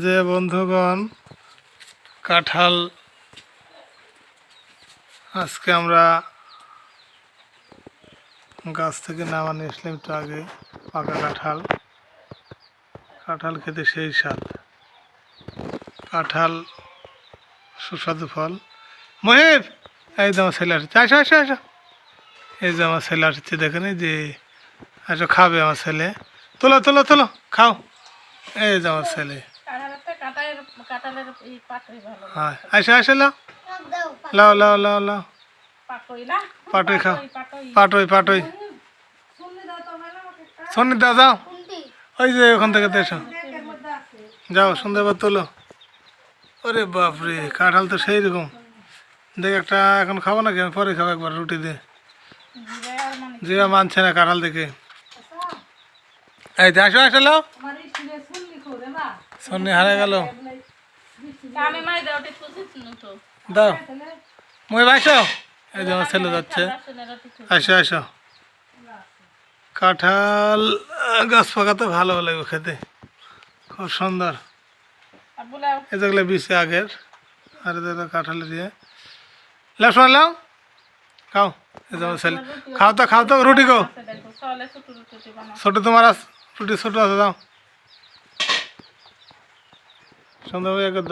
যে বন্ধুগণ, কাঁঠাল আজকে আমরা গাছ থেকে নামানো আসলাম একটু আগে। পাকা কাঁঠাল, কাঁঠাল খেতে সেই স্বাদ। কাঁঠাল সুস্বাদু ফল। মহিব, এই যে আমার ছেলে আসছে, আসো আসো আসো। এই যে আমার ছেলে আসছে, দেখেন এই যে, আসো খাবে আমার ছেলে। তোলো তোলো তোলো, খাও। এই যে আমার ছেলে, হ্যাঁ আসো আসো, লাও লাও লাও লাও লাও, পাটই খাও, পাটই পাটই। সন্নি দাও, যাও ওই যে ওখান থেকে এসো, যাও সন্ধ্যাবার তোলো। ওরে বাপরে, কাঁঠাল তো সেই রকম। দেখ একটা এখন খাবো নাকি, আমি পরে খাবো একবার রুটি দিয়ে। জিরা মানছে না কাঁঠাল দেখে। এই যে আসো আসো, লাও। সন্নি হারা গেল, দাও মই আসো। এই যে আমার ছেলে যাচ্ছে, আসো আসো। কাঁঠাল গাছ পাকাতে ভালো লাগবে খেতে, খুব সুন্দর। এই যেগুলো বিষে আগের, আর এদের কাঁঠালের দিয়ে লাও, শোনা লাও, খাও। এই যে আমার ছেলে, খাও তো খাও তো, রুটি খাও। ছোটো তোমার রুটি ছোটো আছে, দাও সুন্দর।